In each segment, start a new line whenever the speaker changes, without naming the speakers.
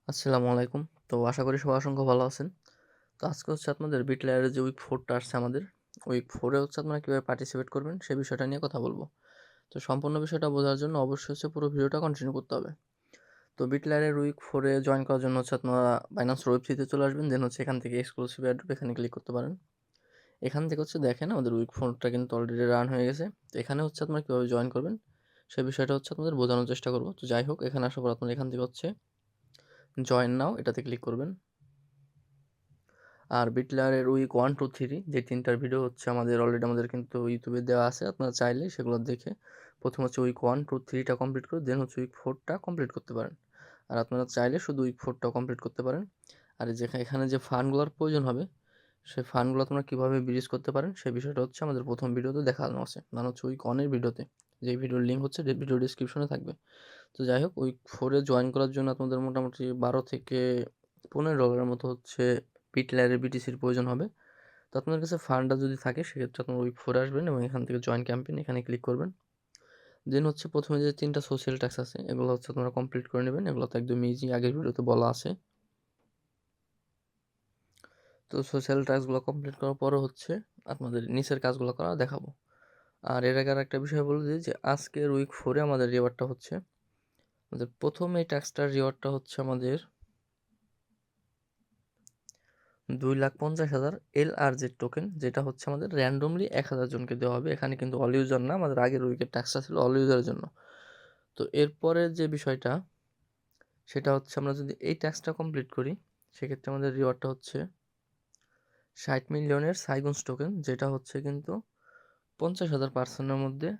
আসসালামু আলাইকুম। তো আশা করি সবাই অসংখ্য ভালো আছেন। তো আজকে হচ্ছে আপনাদের বিটলায়ারের যে উইক 4 টা আসছে আমাদের, উইক 4 এ হচ্ছে আপনারা কিভাবে পার্টিসিপেট করবেন সে বিষয়টা নিয়ে কথা বলব। তো সম্পূর্ণ বিষয়টা বোঝার জন্য অবশ্যই হচ্ছে পুরো ভিডিওটা কন্টিনিউ করতে হবে। তো বিটলায়ারের উইক 4 এ জয়েন করার জন্য হচ্ছে আপনারা বাইন্যান্স ওয়েবসাইটে চলে আসবেন। দেন হচ্ছে এখান থেকে এক্সক্লুসিভ এয়ারড্রপ এখানে ক্লিক করতে পারেন। এখান থেকে হচ্ছে দেখেন আমাদের উইক 4 টা কিন্তু অলরেডি রান হয়ে গেছে। তো এখানে হচ্ছে আপনারা কিভাবে জয়েন করবেন সে বিষয়টা হচ্ছে আপনাদের বোঝানোর চেষ্টা করব। তো যাই হোক এখানে আসার পর আপনারা এখান থেকে হচ্ছে জয়েন নাও এটাতে ক্লিক করবেন। আর বিটলারের উইক 1, 2, 3 যে 3টার ভিডিও হচ্ছে আমাদের কিন্তু ইউটিউবে দেওয়া আছে। আপনারা চাইলে সেগুলো দেখে প্রথম হচ্ছে উইক 1, 2, 3 টা কমপ্লিট করে দেন হচ্ছে উইক 4 টা কমপ্লিট করতে পারেন। আর আপনারা চাইলে শুধু উইক 4 টাও কমপ্লিট করতে পারেন। আর এখানে যে ফান্ডগুলোর প্রয়োজন হবে সেই ফান্ডগুলো তোমরা কীভাবে বিলিজ করতে পারেন সেই বিষয়টা হচ্ছে আমাদের প্রথম ভিডিওতে দেখানো আছে। মানে হচ্ছে উইক 1 এর ভিডিওতে। যেই ভিডিওর লিঙ্ক হচ্ছে ভিডিও ডেসক্রিপশনে থাকবে। তো যাই হোক উইক 4 এ জয়েন করার জন্য আপনাদের মোটামুটি 12 থেকে $15 মতো হচ্ছে বিটলারের বিটিসির প্রয়োজন হবে। তো আপনার কাছে ফান্ডটা যদি থাকে সেক্ষেত্রে আপনার উইক 4 আসবেন এবং এখান থেকে জয়েন ক্যাম্পেইন এখানে ক্লিক করবেন। দেন হচ্ছে প্রথমে যে 3টা সোশ্যাল ট্যাক্স আছে এগুলো হচ্ছে আপনারা কমপ্লিট করে নেবেন। এগুলো তো একদম ইজি, আগের ভিডিওতে বলা আছে। তো সোশ্যাল ট্যাক্সগুলো কমপ্লিট করার পরে হচ্ছে আপনাদের নিচের কাজগুলো করা দেখাবো। আর এর আগে আরেকটা বিষয় বলে দিই যে আজকের উইক 4 এ আমাদের রিওয়ার্ডটা হচ্ছে আমাদের প্রথম এই ট্যাক্সটার রিওয়ার্ডটা হচ্ছে আমাদের 2,50,000 LRZ টোকেন, যেটা হচ্ছে আমাদের র্যান্ডমলি 1000 জনকে দেওয়া হবে। এখানে কিন্তু অল ইউজার না, আমাদের আগের উইকের ট্যাক্সটা ছিল অল ইউজারের জন্য। তো এরপরের যে বিষয়টা সেটা হচ্ছে আমরা যদি এই ট্যাক্সটা কমপ্লিট করি সেক্ষেত্রে আমাদের রিওয়ার্ডটা হচ্ছে 60 মিলিয়নের সাইগন্স টোকেন, যেটা হচ্ছে কিন্তু 50,000 পার্সনের মধ্যে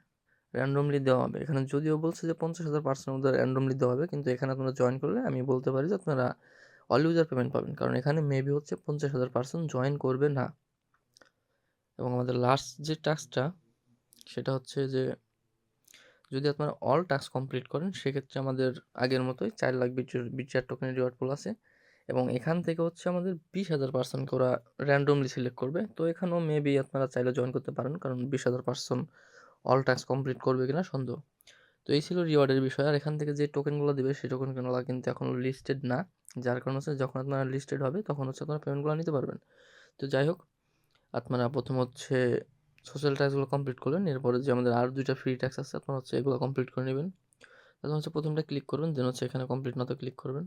র্যান্ডমলি দেওয়া হবে। এখানে যদিও বলছে যে 50,000 পার্সনের মধ্যে র্যান্ডমলি দেওয়া হবে, কিন্তু এখানে আপনারা জয়েন করলে আমি বলতে পারি যে আপনারা অল ইউজার পেমেন্ট পাবেন, কারণ এখানে মেবি হচ্ছে 50,000 পার্সন জয়েন করবে না। এবং আমাদের লাস্ট যে টাস্কটা সেটা হচ্ছে যে যদি আপনারা অল টাস্ক কমপ্লিট করেন সেক্ষেত্রে আমাদের আগের মতোই 4 লাখ বিটিআর টোকেনের রিওয়ার্ড পুল আছে এবং এখান থেকে হচ্ছে আমাদের 20,000 পার্সনকে ওরা র্যান্ডমলি সিলেক্ট করবে। তো এখানেও মেবি আপনারা চাইলে জয়েন করতে পারেন, কারণ 20,000 পার্সন অল টাস্ক কমপ্লিট করবে কিনা সন্দেহ। তো এই ছিল রিওয়ার্ডের বিষয়। আর এখান থেকে যে টোকেনগুলো দেবে সেই টোকেনগুলো কিন্তু এখনও লিস্টেড না, যার কারণ হচ্ছে যখন আপনারা লিস্টেড হবে তখন হচ্ছে আপনারা পেমেন্টগুলো নিতে পারবেন। তো যাই হোক আপনারা প্রথম হচ্ছে সোশ্যাল ট্যাক্সগুলো কমপ্লিট করলেন, এরপরে যে আমাদের আর 2টা ফ্রি ট্যাক্স আছে আপনারা হচ্ছে এগুলো কমপ্লিট করে নেবেন। তখন হচ্ছে প্রথমটা ক্লিক করবেন, দেন হচ্ছে এখানে কমপ্লিট নাতে ক্লিক করবেন,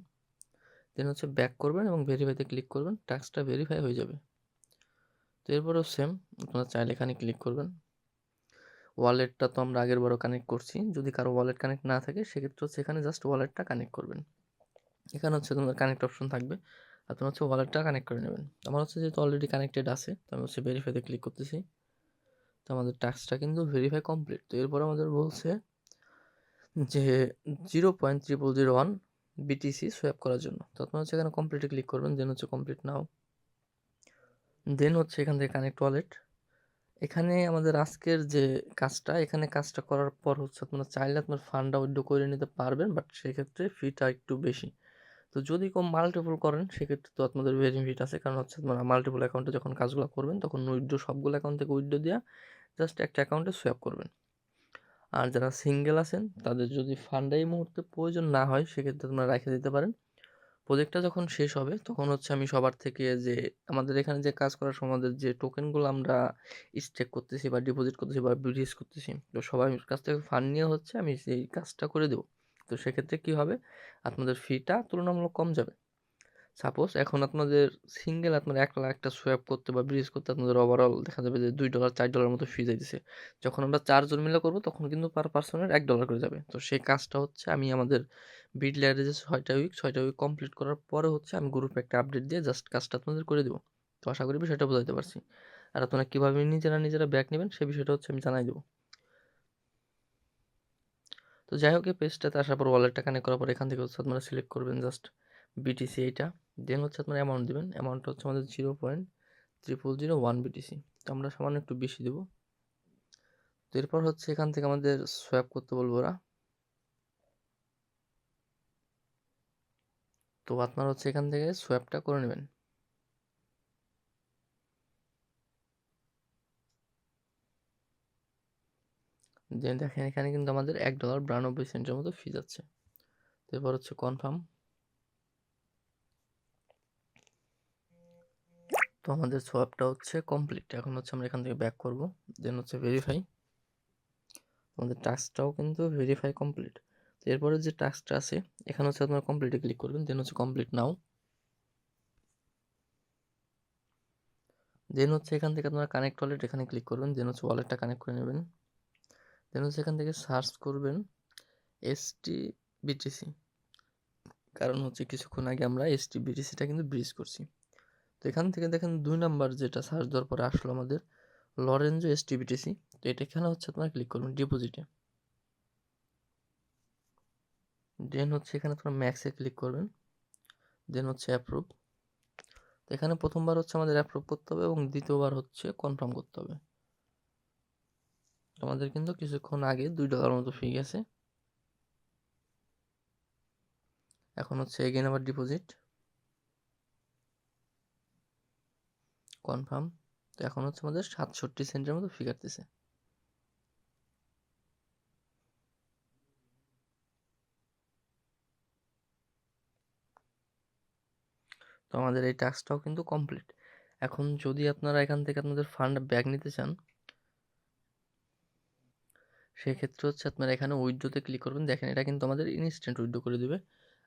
দেন হচ্ছে ব্যাক করবেন এবং ভেরিফাইতে ক্লিক করবেন, ট্যাক্সটা ভেরিফাই হয়ে যাবে। তো এরপরেও সেম আপনারা চাইলে এখানে ক্লিক করবেন। ওয়ালেটটা তো আমরা আগের বারও কানেক্ট করছি, যদি কারো ওয়ালেট কানেক্ট না থাকে সেক্ষেত্রে হচ্ছে এখানে জাস্ট ওয়ালেটটা কানেক্ট করবেন। এখানে হচ্ছে তোমাদের কানেক্ট অপশন থাকবে, আপনারা হচ্ছে ওয়ালেটটা কানেক্ট করে নেবেন। আমার হচ্ছে যেহেতু অলরেডি কানেক্টেড আছে তো আমি হচ্ছে ভেরিফাইতে ক্লিক করতেছি। তো আমাদের টাস্কটা কিন্তু ভেরিফাই কমপ্লিট। তো এরপর আমাদের বলছে যে 0.0001 বিটিসি সোয়াপ করার জন্য। তো আপনারা হচ্ছে এখানে কমপ্লিটে ক্লিক করবেন, দেন হচ্ছে কমপ্লিট নাও, দেন হচ্ছে এখান থেকে কানেক্ট ওয়ালেট। এখানে আমাদের আজকের যে কাজটা, এখানে কাজটা করার পর হচ্ছে আপনারা চাইলে আপনার ফান্ডটা উইথড্র করে নিতে পারবেন, বাট সেক্ষেত্রে ফিটা একটু বেশি। তো যদি মাল্টিপল করেন সেক্ষেত্রে তো আপনাদের বেনিফিট আছে, কারণ হচ্ছে আপনারা মাল্টিপল অ্যাকাউন্টে যখন কাজগুলো করবেন তখন উইথড্র সবগুলো অ্যাকাউন্ট থেকে উইথড্র দিয়ে জাস্ট একটা অ্যাকাউন্টে সোয়াপ করবেন। আর যারা সিঙ্গেল আছেন তাদের যদি ফান্ড এই মুহূর্তে প্রয়োজন না হয় সেক্ষেত্রে আপনারা রেখে দিতে পারেন। প্রজেক্টটা যখন শেষ হবে তখন হচ্ছে আমি সবার থেকে যে আমাদের এখানে যে কাজ করার সময় আমাদের যে টোকেনগুলো আমরা স্টেক করতেছি বা ডিপোজিট করতেছি বা রিলিজ করতেছি, তো সবার কাছ থেকে ফান্ড নিয়ে হচ্ছে আমি সেই কাজটা করে দেবো। তো সেক্ষেত্রে কী হবে, আপনাদের ফিটা তুলনামূলক কম যাবে। সাপোজ এখন আপনাদের সিঙ্গেল আপনার 1 লাখ সোয়াপ করতে বা ব্রিজ করতে আপনাদের ওভারঅল দেখা যাবে যে $2 $4 মতো ফি যাইতেছে। যখন আমরা 4 জন মিলে করবো তখন কিন্তু পার পার্সনের $1 করে যাবে। তো সেই কাজটা হচ্ছে আমি আমাদের বিট লেয়ারে যে 6টা উইক কমপ্লিট করার পরে হচ্ছে আমি গ্রুপে একটা আপডেট দিয়ে জাস্ট কাজটা আপনাদের করে দেবো। তো আশা করি বিষয়টা বোঝাতে পারছি। আর আপনারা কীভাবে নিজেরা ব্যাক নেবেন সে বিষয়টা হচ্ছে আমি জানাই দেবো। তো যাই হোক এই পেজটাতে আসার পর ওয়ালেটটা কানেক্ট করার পর এখান থেকে হচ্ছে আপনারা সিলেক্ট করবেন জাস্ট বিটিসি এইটা, দেন হচ্ছে আপনারা অ্যামাউন্ট দেবেন। অ্যামাউন্টটা হচ্ছে আমাদের 0.0001 বিটিসি। তো আমরা সামান্য একটু বেশি দেবো। তো এরপর হচ্ছে এখান থেকে আমাদের সোয়াপ করতে বলবো ওরা। তো আপনারা হচ্ছে এখান থেকে সোয়াপটা করে নেবেন। দেন দেখেন এখানে কিন্তু আমাদের $1.92 মতো ফি যাচ্ছে। তো এরপর হচ্ছে কনফার্ম। তো আমাদের সোয়াপটা হচ্ছে কমপ্লিট। এখন হচ্ছে আমরা এখান থেকে ব্যাক করব, দেন হচ্ছে ভেরিফাই। আমাদের টাস্কটাও কিন্তু ভেরিফাই কমপ্লিট। তো এরপরে যে টাস্কটা আছে এখানে হচ্ছে আপনারা কমপ্লিটে ক্লিক করবেন, দেন হচ্ছে কমপ্লিট নাও। দেন হচ্ছে এখান থেকে আপনারা কানেক্ট ওয়ালেট এখানে ক্লিক করবেন, দেন হচ্ছে ওয়ালেটটা কানেক্ট করে নেবেন। দেন হচ্ছে এখান থেকে সার্চ করবেন STBTC, কারণ হচ্ছে কিছুক্ষণ আগে আমরা STBTCটা কিন্তু ব্রিজ করছি। তো এখান থেকে দেখেন 2 নাম্বার যেটা সার্চ দেওয়ার পরে আসলো আমাদের লরেঞ্জো STBTC। তো এটা এখানে হচ্ছে আপনারা ক্লিক করবেন ডিপোজিটে। দেন হচ্ছে এখানে আপনারা ম্যাক্সে ক্লিক করবেন, দেন হচ্ছে অ্যাপ্রুভ। তো এখানে প্রথমবার হচ্ছে আমাদের অ্যাপ্রুভ করতে হবে এবং দ্বিতীয়বার হচ্ছে কনফার্ম করতে হবে। আমাদের কিন্তু কিছুক্ষণ আগে $2 মতো ফি গেছে। এখন হচ্ছে এগেন আবার ডিপোজিট, কনফার্ম। তো এখন হচ্ছে আমাদের 67 সেন্টের মতো ফি কাটতেছে। তো আমাদের এই টাস্কটাও কিন্তু কমপ্লিট। এখন যদি আপনারা এখান থেকে আপনাদের ফান্ড ব্যাক নিতে চান, সেক্ষেত্রে হচ্ছে আপনারা এখানে উইথড্রোতে ক্লিক করবেন। দেখেন এটা কিন্তু আমাদের ইনস্ট্যান্ট উইথড্রো করে দেবে।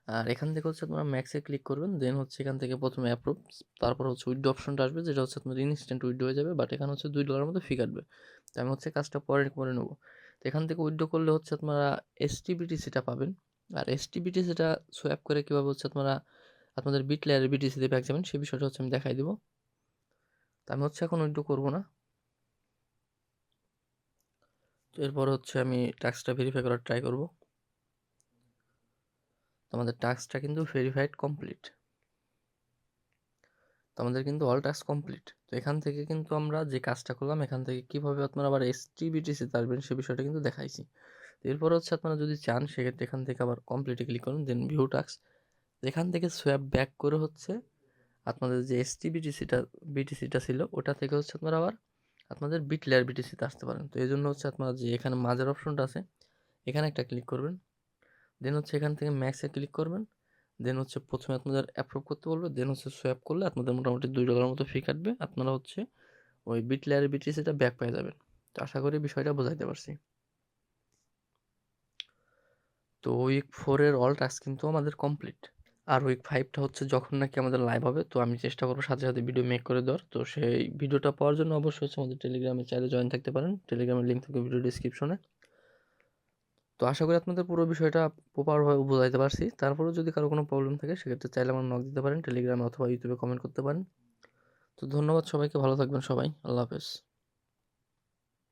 আর এখান থেকে হচ্ছে আপনারা ম্যাক্সে ক্লিক করবেন, দেন হচ্ছে এখান থেকে প্রথমে অ্যাপ্রুভ, তারপর হচ্ছে উইথড্রো অপশনটা আসবে, যেটা হচ্ছে আপনার ইনস্ট্যান্ট উইথড্রো হয়ে যাবে। বাট এখানে হচ্ছে $2 মতো ফি কাটবে। তো আমি হচ্ছে কাজটা পরে করে নেবো। তো এখান থেকে উইথড্রো করলে হচ্ছে আপনারা STBTCটা পাবেন। আর STBTCটা সোয়াপ করে কীভাবে হচ্ছে আপনারা আপনাদের বিট লেয়ারের BTCতে ব্যাক যাবেন, সেই বিষয়টা হচ্ছে আমি দেখাই দেবো। তো আমি হচ্ছে এখন উইথড্রো করবো না। তো এরপর হচ্ছে আমি টাস্কটা ভেরিফাই করার ট্রাই করব। তো আমাদের টাস্কটা কিন্তু ভেরিফাইড কমপ্লিট। তো আমাদের কিন্তু অল টাস্ক কমপ্লিট। তো এখান থেকে কিন্তু আমরা যে কাজটা করলাম, এখান থেকে কীভাবে আপনারা আবার STBTCতে আসবেন সে বিষয়টা কিন্তু দেখাইছি। তো এরপর হচ্ছে আপনারা যদি চান সেক্ষেত্রে এখান থেকে আবার কমপ্লিটে ক্লিক করুন, দেন ভিউ টাস্ক। এখান থেকে সোয়াপ ব্যাক করে হচ্ছে আপনাদের যে BTCটা ছিল ওটা থেকে হচ্ছে আপনারা আবার আপনাদের বিট লেয়ার BTCতে আসতে পারেন। তো এই জন্য হচ্ছে আপনারা যে এখানে মাঝের অপশনটা আছে এখানে একটা ক্লিক করবেন, দেন হচ্ছে এখান থেকে ম্যাক্সে ক্লিক করবেন, দেন হচ্ছে প্রথমে আপনাদের অ্যাপ্রুভ করতে বলবে, দেন হচ্ছে সোয়াপ করলে আপনাদের মোটামুটি $2 মতো ফি কাটবে। আপনারা হচ্ছে ওই বিট লেয়ারের BTCটা ব্যাক পেয়ে যাবেন। তো আশা করি বিষয়টা বোঝাইতে পারছি। তো উইক 4 এর অল টাস্ক কিন্তু আমাদের কমপ্লিট। আর উইক 5টা হচ্ছে যখন নাকি আমাদের লাইভ হবে, তো আমি চেষ্টা করবো সাথে সাথে ভিডিও মেক করে দেওয়ার। তো সেই ভিডিওটা পাওয়ার জন্য অবশ্যই হচ্ছে আমাদের টেলিগ্রামে চাইলে জয়েন থাকতে পারেন। টেলিগ্রামের লিঙ্ক থাকবে ভিডিও ডিসক্রিপশনে। তো আশা করি আপনাদের পুরো বিষয়টা প্রপারভাবে বোঝাইতে পারছি। তারপরেও যদি কারো কোনো প্রবলেম থাকে সেক্ষেত্রে চাইলে আমার নক দিতে পারেন, টেলিগ্রামে অথবা ইউটিউবে কমেন্ট করতে পারেন। তো ধন্যবাদ সবাইকে, ভালো থাকবেন সবাই। আল্লাহ হাফেজ।